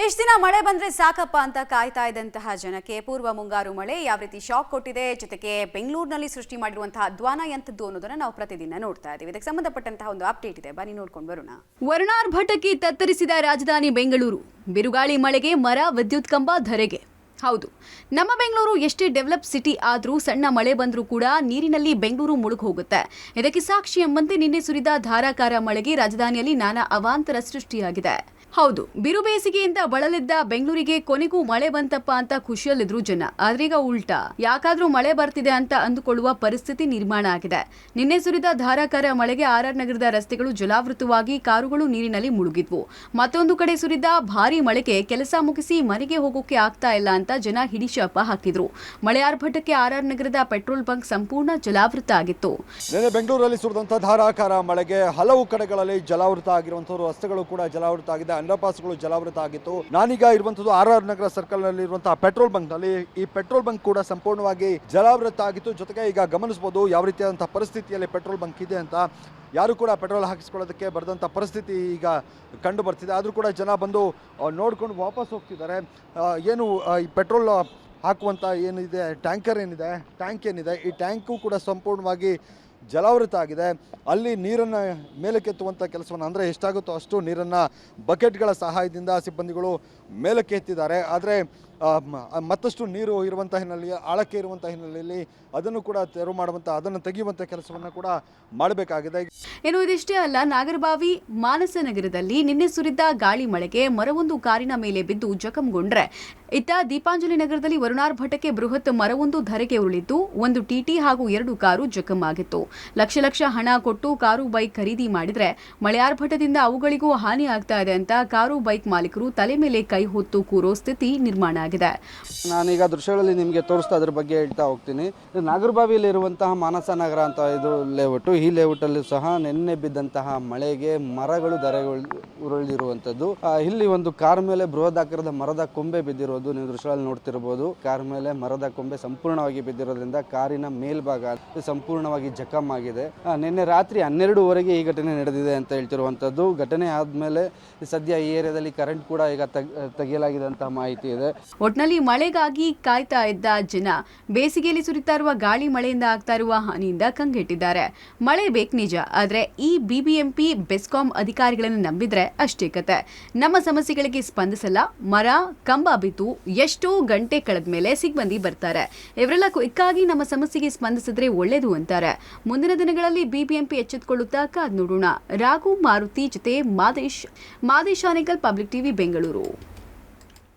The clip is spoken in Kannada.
ಇಷ್ಟು ದಿನ ಮಳೆ ಬಂದ್ರೆ ಸಾಕಪ್ಪ ಅಂತ ಕಾಯ್ತಾ ಇದ್ದಂತಹ ಜನಕ್ಕೆ ಪೂರ್ವ ಮುಂಗಾರು ಮಳೆ ಯಾವ ರೀತಿ ಶಾಕ್ ಕೊಟ್ಟಿದೆ, ಜೊತೆಗೆ ಬೆಂಗಳೂರಿನಲ್ಲಿ ಸೃಷ್ಟಿ ಮಾಡಿರುವಂತಹ ದ್ವಾನ ಎಂತದ್ದು ಅನ್ನೋದನ್ನ ನಾವು ಪ್ರತಿದಿನ ನೋಡ್ತಾ ಇದ್ದೀವಿ. ಇದಕ್ಕೆ ಸಂಬಂಧಪಟ್ಟಂತಹ ಒಂದು ಅಪ್ಡೇಟ್ ಇದೆ, ಬನ್ನಿ ನೋಡ್ಕೊಂಡು ಬರೋಣ. ವರುಣಾರ್ಭಟಕ್ಕೆ ತತ್ತರಿಸಿದ ರಾಜಧಾನಿ ಬೆಂಗಳೂರು. ಬಿರುಗಾಳಿ ಮಳೆಗೆ ಮರ, ವಿದ್ಯುತ್ ಕಂಬ ಧರೆಗೆ. ಹೌದು, ನಮ್ಮ ಬೆಂಗಳೂರು ಎಷ್ಟೇ ಡೆವಲಪ್ ಸಿಟಿ ಆದರೂ ಸಣ್ಣ ಮಳೆ ಬಂದರೂ ಕೂಡ ನೀರಿನಲ್ಲಿ ಬೆಂಗಳೂರು ಮುಳುಗಿ ಹೋಗುತ್ತೆ. ಇದಕ್ಕೆ ಸಾಕ್ಷಿ ಎಂಬಂತೆ ನಿನ್ನೆ ಸುರಿದ ಧಾರಾಕಾರ ಮಳೆಗೆ ರಾಜಧಾನಿಯಲ್ಲಿ ನಾನಾ ಅವಾಂತರ ಸೃಷ್ಟಿಯಾಗಿದೆ. ಹೌದು, ಬಿರು ಬೇಸಿಗೆಯಿಂದ ಬಳಲಿದ್ದ ಬೆಂಗಳೂರಿಗೆ ಕೊನೆಗೂ ಮಳೆ ಬಂತಪ್ಪ ಅಂತ ಖುಷಿಯಲ್ಲಿದ್ರು ಜನ. ಆದ್ರೀಗ ಉಲ್ಟಾ, ಯಾಕಾದ್ರೂ ಮಳೆ ಬರ್ತಿದೆ ಅಂತ ಅಂದುಕೊಳ್ಳುವ ಪರಿಸ್ಥಿತಿ ನಿರ್ಮಾಣ ಆಗಿದೆ. ನಿನ್ನೆ ಸುರಿದ ಧಾರಾಕಾರ ಮಳೆಗೆ ಆರ್ಆರ್ ನಗರದ ರಸ್ತೆಗಳು ಜಲಾವೃತವಾಗಿ ಕಾರುಗಳು ನೀರಿನಲ್ಲಿ ಮುಳುಗಿದ್ವು. ಮತ್ತೊಂದು ಕಡೆ ಸುರಿದ ಭಾರೀ ಮಳೆಗೆ ಕೆಲಸ ಮುಗಿಸಿ ಮನೆಗೆ ಹೋಗೋಕೆ ಆಗ್ತಾ ಇಲ್ಲ ಅಂತ ಜನ ಹಿಡಿಶಾಪ ಹಾಕಿದ್ರು. ಮಳೆ ಆರ್ಭಟಕ್ಕೆ ಆರ್ಆರ್ ನಗರದ ಪೆಟ್ರೋಲ್ ಬಂಕ್ ಸಂಪೂರ್ಣ ಜಲಾವೃತ ಆಗಿತ್ತು. ನಿನ್ನೆ ಬೆಂಗಳೂರಲ್ಲಿ ಸುರಿದಂತಹ ಧಾರಾಕಾರ ಮಳೆಗೆ ಹಲವು ಕಡೆಗಳಲ್ಲಿ ಜಲಾವೃತ ಆಗಿರುವಂತಹ ರಸ್ತೆಗಳು ಕೂಡ ಜಲಾವೃತ ಆಗಿದೆ, ಅಂಡರ್ಪಾಸ್ಗಳು ಜಲಾವೃತ ಆಗಿತ್ತು. ನಾನೀಗ ಇರುವಂತದ್ದು ಆರ್ಆರ್ ನಗರ ಸರ್ಕಲ್ ನಲ್ಲಿ ಇರುವಂತಹ ಪೆಟ್ರೋಲ್ ಬಂಕ್ ನಲ್ಲಿ. ಈ ಪೆಟ್ರೋಲ್ ಬಂಕ್ ಕೂಡ ಸಂಪೂರ್ಣವಾಗಿ ಜಲಾವೃತ ಆಗಿತ್ತು. ಜೊತೆಗೆ ಈಗ ಗಮನಿಸಬಹುದು ಯಾವ ರೀತಿಯಾದಂತಹ ಪರಿಸ್ಥಿತಿಯಲ್ಲಿ ಪೆಟ್ರೋಲ್ ಬಂಕ್ ಇದೆ ಅಂತ. ಯಾರು ಕೂಡ ಪೆಟ್ರೋಲ್ ಹಾಕಿಸ್ಕೊಳ್ಳೋದಕ್ಕೆ ಬರೆದಂಥ ಪರಿಸ್ಥಿತಿ ಈಗ ಕಂಡು ಬರ್ತಿದೆ. ಆದರೂ ಕೂಡ ಜನ ಬಂದು ನೋಡ್ಕೊಂಡು ವಾಪಸ್ ಹೋಗ್ತಿದ್ದಾರೆ. ಏನು ಈ ಪೆಟ್ರೋಲ್ ಹಾಕುವಂಥ ಏನಿದೆ ಟ್ಯಾಂಕರ್ ಏನಿದೆ, ಟ್ಯಾಂಕ್ ಏನಿದೆ, ಈ ಟ್ಯಾಂಕು ಕೂಡ ಸಂಪೂರ್ಣವಾಗಿ ಜಲಾವೃತ ಆಗಿದೆ. ಅಲ್ಲಿ ನೀರನ್ನು ಮೇಲಕ್ಕೆತ್ತುವಂಥ ಕೆಲಸವನ್ನು, ಅಂದರೆ ಎಷ್ಟಾಗುತ್ತೋ ಅಷ್ಟು ನೀರನ್ನು ಬಕೆಟ್ಗಳ ಸಹಾಯದಿಂದ ಸಿಬ್ಬಂದಿಗಳು ಮೇಲಕ್ಕೆ ಎತ್ತಿದ್ದಾರೆ. ಆದರೆ ಮತ್ತಷ್ಟು ನೀರು ಇರುವಂಥ ಹಿನ್ನೆಲೆಯಲ್ಲಿ, ಆಳಕ್ಕೆ ಇರುವಂಥ ಹಿನ್ನೆಲೆಯಲ್ಲಿ ಅದನ್ನು ಕೂಡ ತೆರವು ಮಾಡುವಂಥ, ಅದನ್ನು ತೆಗೆಯುವಂಥ ಕೆಲಸವನ್ನು ಕೂಡ ಮಾಡಬೇಕಾಗಿದೆ. ಏನು ಇದಿಷ್ಟೇ ಅಲ್ಲ, ನಾಗರಬಾವಿ ಮಾನಸ ನಗರದಲ್ಲಿ ನಿನ್ನೆ ಸುರಿದ ಗಾಳಿ ಮಳೆಗೆ ಮರವೊಂದು ಕಾರಿನ ಮೇಲೆ ಬಿದ್ದು ಜಖಂಗೊಂಡ್ರೆ, ಇತ್ತ ದೀಪಾಂಜಲಿ ನಗರದಲ್ಲಿ ವರುಣಾರ್ಭಟಕ್ಕೆ ಬೃಹತ್ ಮರವೊಂದು ಧರೆಗೆ ಉರುಳಿದ್ದು ಒಂದು ಟಿಟಿ ಹಾಗೂ 2 ಕಾರು ಜಖಂ ಆಗಿತ್ತು. ಲಕ್ಷ ಲಕ್ಷ ಹಣ ಕೊಟ್ಟು ಕಾರು ಬೈಕ್ ಖರೀದಿ ಮಾಡಿದ್ರೆ ಮಳೆಯಾರ್ಭಟದಿಂದ ಅವುಗಳಿಗೂ ಹಾನಿ ಆಗ್ತಾ ಇದೆ ಅಂತ ಕಾರು ಬೈಕ್ ಮಾಲೀಕರು ತಲೆ ಮೇಲೆ ಕೈ ಹೊತ್ತು ಕೂರೋ ಸ್ಥಿತಿ ನಿರ್ಮಾಣ ಆಗಿದೆ. ನಾನೀಗ ದೃಶ್ಯಗಳಲ್ಲಿ ನಿಮಗೆ ತೋರಿಸ್ತಾ ಅದ್ರ ಬಗ್ಗೆ ಹೇಳ್ತಾ ಹೋಗ್ತೀನಿ. ನಾಗರಬಾವಿಯಲ್ಲಿ ಇರುವಂತಹ ಮಾನಸ ನಗರ ಅಂತ ಇದು ಲೇಔಟ್. ಈ ಲೇಔಟ್ ಅಲ್ಲಿ ಸಹ ನಿನ್ನೆ ಬಿದ್ದಂತಹ ಮಳೆಗೆ ಮರಗಳು ಧರೆಗಳು ಉರುಳಿರುವಂತದ್ದು. ಇಲ್ಲಿ ಒಂದು ಕಾರ್ ಮೇಲೆ ಬೃಹದಾಕಾರದ ಮರದ ಕೊಂಬೆ ಬಿದ್ದಿರೋದು ನೀವು ದೃಶ್ಯಗಳಲ್ಲಿ ನೋಡ್ತಿರಬಹುದು. ಕಾರ್ ಮೇಲೆ ಮರದ ಕೊಂಬೆ ಸಂಪೂರ್ಣವಾಗಿ ಬಿದ್ದಿರೋದ್ರಿಂದ ಕಾರಿನ ಮೇಲ್ಭಾಗ ಸಂಪೂರ್ಣವಾಗಿ ಜಖಂ ಆಗಿದೆ. ನಿನ್ನೆ ರಾತ್ರಿ 12:15 ಈ ಘಟನೆ ನಡೆದಿದೆ ಅಂತ ಹೇಳ್ತಿರುವಂತದ್ದು. ಘಟನೆ ಆದ್ಮೇಲೆ ಸದ್ಯ ಈ ಏರಿಯಾದಲ್ಲಿ ಕರೆಂಟ್ ಕೂಡ ಈಗ ತೆಗೆಯಲಾಗಿದೆ ಅಂತ ಮಾಹಿತಿ ಇದೆ. ಒಟ್ನಲ್ಲಿ ಮಳೆಗಾಗಿ ಕಾಯ್ತಾ ಇದ್ದ ಜನ ಬೇಸಿಗೆಯಲ್ಲಿ ಸುರಿತಾ ಇರುವ ಗಾಳಿ ಮಳೆಯಿಂದ ಆಗ್ತಾ ಇರುವ ಹಾನಿಯಿಂದ ಕಂಗೆಟ್ಟಿದ್ದಾರೆ. ಮಳೆ ಬೇಕು ನಿಜ, ಆದ್ರೆ ಈ ಬಿಬಿಎಂಪಿ ಬೆಸ್ಕಾಂ ಅಧಿಕಾರಿಗಳನ್ನು ನಂಬಿದ್ರೆ ಅಷ್ಟೇ ಕತೆ. ನಮ್ಮ ಸಮಸ್ಯೆಗಳಿಗೆ ಸ್ಪಂದಿಸಲ್ಲ, ಮರ ಕಂಬ ಬಿದ್ದು ಎಷ್ಟೋ ಗಂಟೆ ಕಳೆದ ಮೇಲೆ ಸಿಬ್ಬಂದಿ ಬರ್ತಾರೆ. ಇವರೆಲ್ಲ ಕ್ವಿಕ್ಕಾಗಿ ನಮ್ಮ ಸಮಸ್ಯೆಗೆ ಸ್ಪಂದಿಸಿದ್ರೆ ಒಳ್ಳೇದು ಅಂತಾರೆ. ಮುಂದಿನ ದಿನಗಳಲ್ಲಿ ಬಿಬಿಎಂಪಿ ಎಚ್ಚೆತ್ತುಕೊಳ್ಳುತ್ತಾ ಕಾದ್ ನೋಡೋಣ. ರಾಘು ಮಾರುತಿ ಜೊತೆ ಮಾದೇಶ್ ಆನೇಕಲ್, ಪಬ್ಲಿಕ್ ಟಿವಿ, ಬೆಂಗಳೂರು.